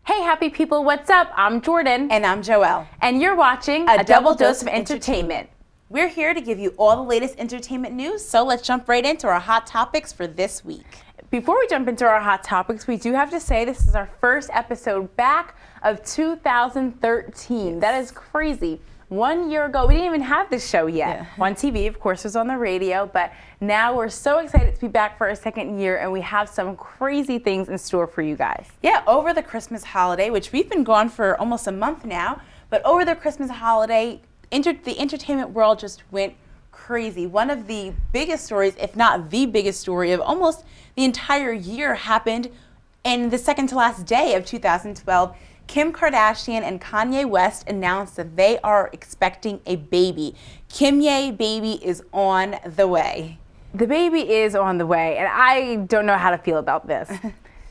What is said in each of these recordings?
Hey happy people, what's up? I'm Jordan. And I'm Joelle. And you're watching A Double Dose of Entertainment. We're here to give you all the latest entertainment news, so let's jump right into our hot topics for this week. Before we jump into our hot topics, we do have to say this is our first episode back of 2013. That is crazy. 1 year ago, we didn't even have this show yet. On TV, of course, it was on the radio, but now we're so excited to be back for our second year, and we have some crazy things in store for you guys. Yeah, over the Christmas holiday, which we've been gone for almost a month now, but over the Christmas holiday, the entertainment world just went crazy. One of the biggest stories, if not the biggest story of almost the entire year, happened in the second to last day of 2012. Kim Kardashian and Kanye West announced that they are expecting a baby. Kimye baby is on the way. The baby is on the way, and I don't know how to feel about this.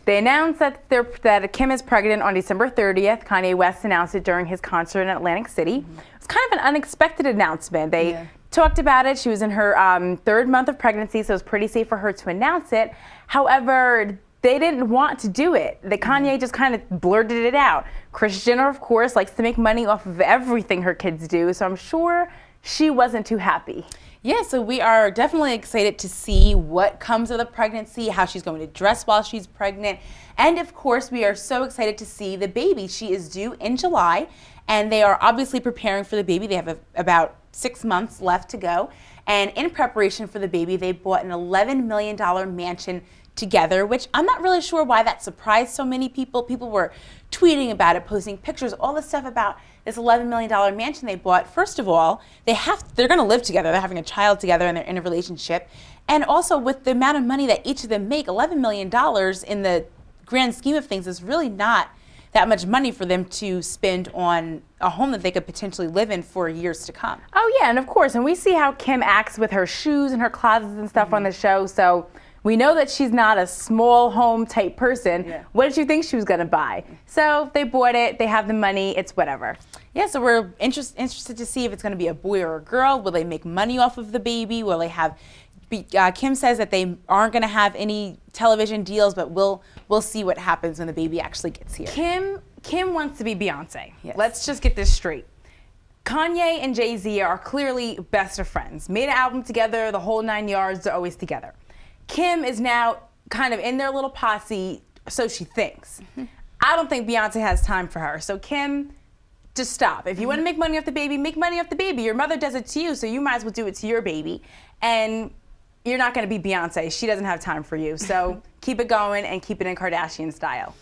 They announced that Kim is pregnant on December 30th. Kanye West announced it during his concert in Atlantic City. It was kind of an unexpected announcement. They talked about it. She was in her third month of pregnancy, so it was pretty safe for her to announce it. However, they didn't want to do it. Kanye just kind of blurted it out. Kris Jenner, of course, likes to make money off of everything her kids do, so I'm sure she wasn't too happy. Yeah, so we are definitely excited to see what comes of the pregnancy, how she's going to dress while she's pregnant, and of course, we are so excited to see the baby. She is due in July, and they are obviously preparing for the baby. They have about 6 months left to go, and in preparation for the baby, they bought an $11 million mansion together, which I'm not really sure why that surprised so many people. People were tweeting about it, posting pictures, all this stuff about this $11 million mansion they bought. First of all, they're going to live together. They're having a child together and they're in a relationship. And also with the amount of money that each of them make, $11 million in the grand scheme of things is really not that much money for them to spend on a home that they could potentially live in for years to come. Oh yeah, and of course, and we see how Kim acts with her shoes and her closets and stuff on the show, so we know that she's not a small home type person. What did you think she was going to buy? So they bought it. They have the money. It's whatever. Yeah, so we're interested to see if it's going to be a boy or a girl. Will they make money off of the baby? Will they have? Kim says that they aren't going to have any television deals, but we'll see what happens when the baby actually gets here. Kim wants to be Beyonce. Let's just get this straight. Kanye and Jay-Z are clearly best of friends. Made an album together, the whole 9 yards. They're always together. Kim is now kind of in their little posse, so she thinks. I don't think Beyonce has time for her. So Kim, just stop. If you want to make money off the baby, make money off the baby. Your mother does it to you, so you might as well do it to your baby. And you're not going to be Beyonce. She doesn't have time for you. So keep it going and keep it in Kardashian style.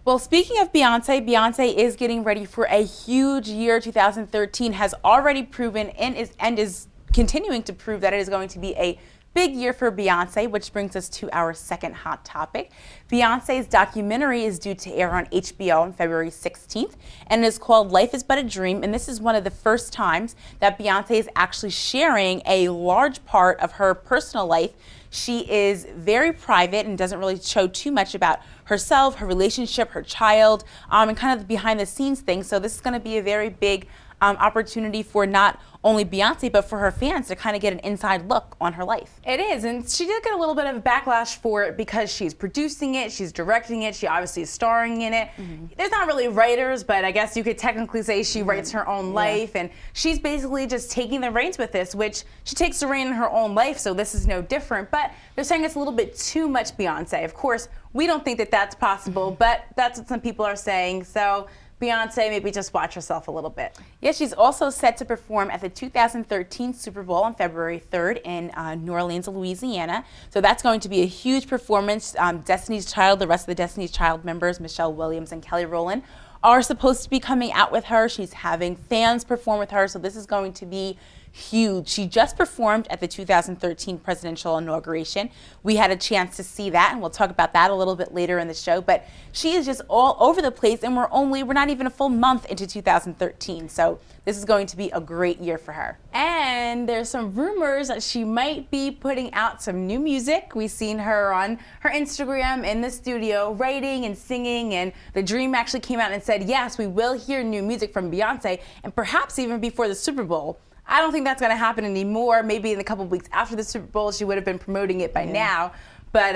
Well, speaking of Beyonce, Beyonce is getting ready for a huge year. 2013 has already proven and is continuing to prove that it is going to be a big year for Beyonce, which brings us to our second hot topic. Beyonce's documentary is due to air on HBO on February 16th, and it is called Life is But a Dream, and this is one of the first times that Beyonce is actually sharing a large part of her personal life. She is very private and doesn't really show too much about herself, her relationship, her child, and kind of the behind the scenes things. So this is going to be a very big opportunity for not only Beyonce, but for her fans to kind of get an inside look on her life. It is, and she did get a little bit of a backlash for it because she's producing it, she's directing it, she obviously is starring in it. There's not really writers, but I guess you could technically say she writes her own life, and she's basically just taking the reins with this, which she takes the rein in her own life, so this is no different, but they're saying it's a little bit too much Beyonce. Of course, we don't think that that's possible, but that's what some people are saying, so Beyonce, maybe just watch herself a little bit. Yeah, she's also set to perform at the 2013 Super Bowl on February 3rd in New Orleans, Louisiana. So that's going to be a huge performance. Destiny's Child, the rest of the Destiny's Child members, Michelle Williams and Kelly Rowland, are supposed to be coming out with her. She's having fans perform with her, so this is going to be huge. She just performed at the 2013 Presidential Inauguration. We had a chance to see that, and we'll talk about that a little bit later in the show, but she is just all over the place, and we're not even a full month into 2013, so this is going to be a great year for her. And there's some rumors that she might be putting out some new music. We've seen her on her Instagram in the studio writing and singing, and The Dream actually came out and said, yes, we will hear new music from Beyonce, and perhaps even before the Super Bowl. I don't think that's going to happen anymore. Maybe in a couple of weeks after the Super Bowl, she would have been promoting it by now. But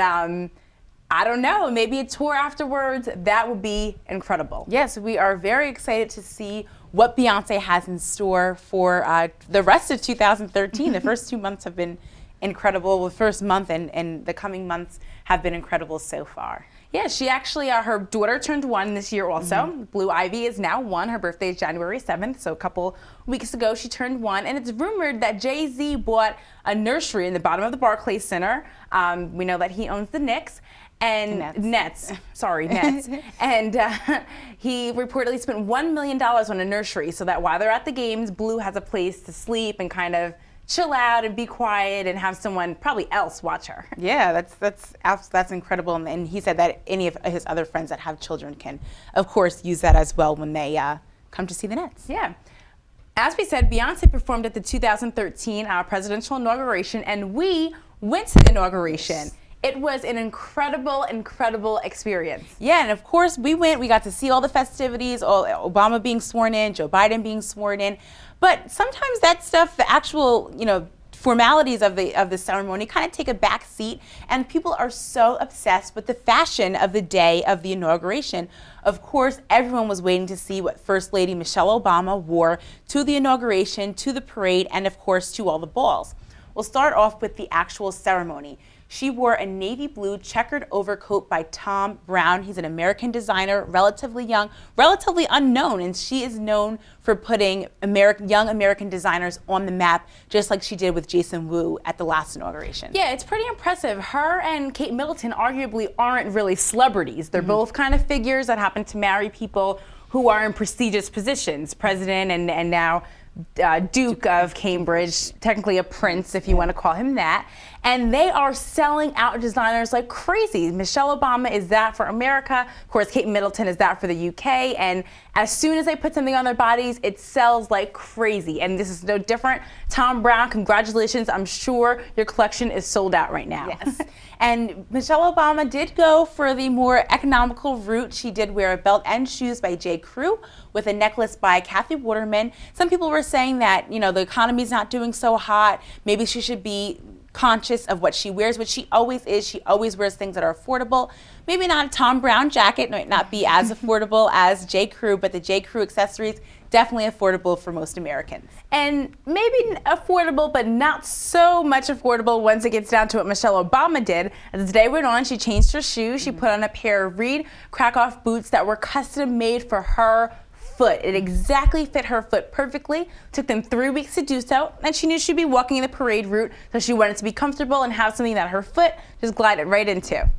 I don't know, maybe a tour afterwards. That would be incredible. Yes, we are very excited to see what Beyonce has in store for the rest of 2013. The first 2 months have been incredible. The first month and the coming months have been incredible so far. Yeah, she actually, her daughter turned 1 this year also. Blue Ivy is now 1. Her birthday is January 7th, so a couple weeks ago she turned 1. And it's rumored that Jay-Z bought a nursery in the bottom of the Barclays Center. We know that he owns the Knicks. And Nets. And he reportedly spent $1 million on a nursery so that while they're at the games, Blue has a place to sleep and kind of chill out and be quiet and have someone probably else watch her. Yeah, that's incredible. And he said that any of his other friends that have children can, of course, use that as well when they come to see the Nets. Yeah. As we said, Beyonce performed at the 2013 presidential inauguration, and we went to the inauguration. It was an incredible, incredible experience. Yeah, and of course we went, we got to see all the festivities, all Obama being sworn in, Joe Biden being sworn in. But sometimes that stuff, the actual, formalities of the ceremony kind of take a back seat, and people are so obsessed with the fashion of the day of the inauguration. Of course, everyone was waiting to see what First Lady Michelle Obama wore to the inauguration, to the parade, and of course to all the balls. We'll start off with the actual ceremony. She wore a navy blue checkered overcoat by Thom Browne. He's an American designer, relatively young, relatively unknown, and she is known for putting young American designers on the map, just like she did with Jason Wu at the last inauguration. Yeah, it's pretty impressive. Her and Kate Middleton arguably aren't really celebrities. They're both kind of figures that happen to marry people who are in prestigious positions, president and now Duke of Cambridge, technically a prince if you want to call him that. And they are selling out designers like crazy. Michelle Obama is that for America. Of course, Kate Middleton is that for the UK. And as soon as they put something on their bodies, it sells like crazy. And this is no different. Thom Browne, congratulations. I'm sure your collection is sold out right now. Yes. And Michelle Obama did go for the more economical route. She did wear a belt and shoes by J. Crew with a necklace by Kathy Waterman. Some people were saying that, the economy's not doing so hot. Maybe she should be conscious of what she wears, which she always is. She always wears things that are affordable. Maybe not a Thom Browne jacket, might not be as affordable as J. Crew, but the J. Crew accessories, definitely affordable for most Americans. And maybe affordable, but not so much affordable once it gets down to what Michelle Obama did. As the day went on, she changed her shoes. She put on a pair of Reed Krakoff boots that were custom made for her foot. It exactly fit her foot perfectly. Took them 3 weeks to do so, and she knew she'd be walking the parade route, so she wanted to be comfortable and have something that her foot just glided right into.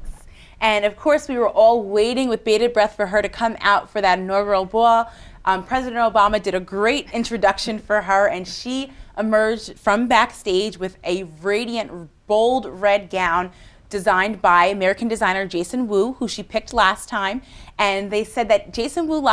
And of course, we were all waiting with bated breath for her to come out for that inaugural ball. President Obama did a great introduction for her, and she emerged from backstage with a radiant, bold red gown designed by American designer Jason Wu, who she picked last time. And they said that Jason Wu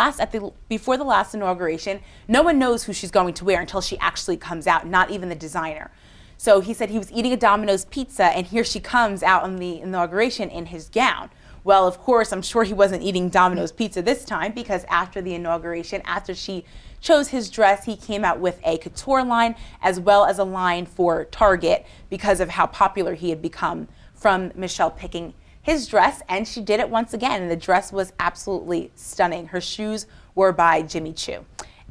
before the last inauguration, no one knows who she's going to wear until she actually comes out, not even the designer. So he said he was eating a Domino's pizza, and here she comes out on the inauguration in his gown. Well, of course, I'm sure he wasn't eating Domino's pizza this time, because after the inauguration, after she chose his dress, he came out with a couture line as well as a line for Target because of how popular he had become from Michelle picking his dress, and she did it once again, and the dress was absolutely stunning. Her shoes were by Jimmy Choo.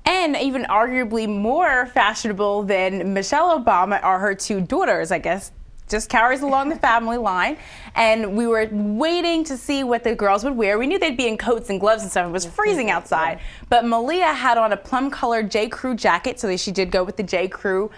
And even arguably more fashionable than Michelle Obama are her 2 daughters, I guess. Just carries along the family line. And we were waiting to see what the girls would wear. We knew they'd be in coats and gloves and stuff. It was freezing outside. But Malia had on a plum-colored J. Crew jacket, so she did go with the J. Crew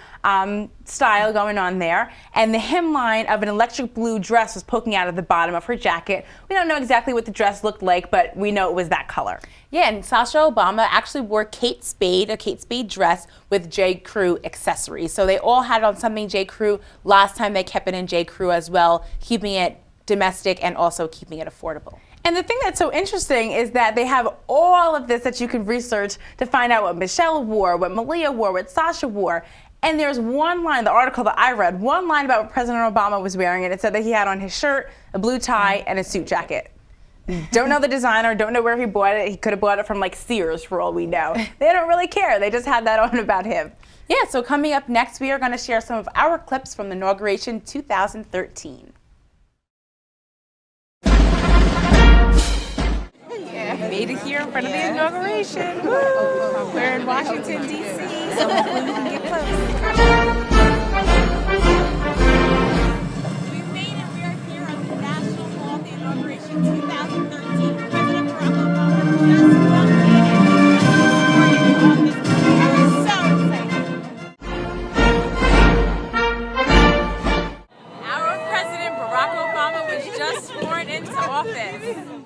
style going on there. And the hemline of an electric blue dress was poking out of the bottom of her jacket. We don't know exactly what the dress looked like, but we know it was that color. Yeah, and Sasha Obama actually wore a Kate Spade dress with J. Crew accessories. So they all had on something J. Crew. Last time they kept it in J. Crew as well, keeping it domestic and also keeping it affordable. And the thing that's so interesting is that they have all of this that you can research to find out what Michelle wore, what Malia wore, what Sasha wore. And there's one line, the article that I read, one line about what President Obama was wearing, and it said that he had on his shirt, a blue tie, and a suit jacket. Don't know the designer, don't know where he bought it. He could have bought it from like Sears for all we know. They don't really care. They just had that on about him. Yeah, so coming up next, we are going to share some of our clips from the inauguration 2013. made it here in front of the inauguration. Woo! We're in Washington, D.C., so hopefully we can get close. We made it. We are here on the National Mall, the inauguration 2013. President Barack Obama just walked in and he's sworn into office. We are so excited. Our President Barack Obama was just sworn into office.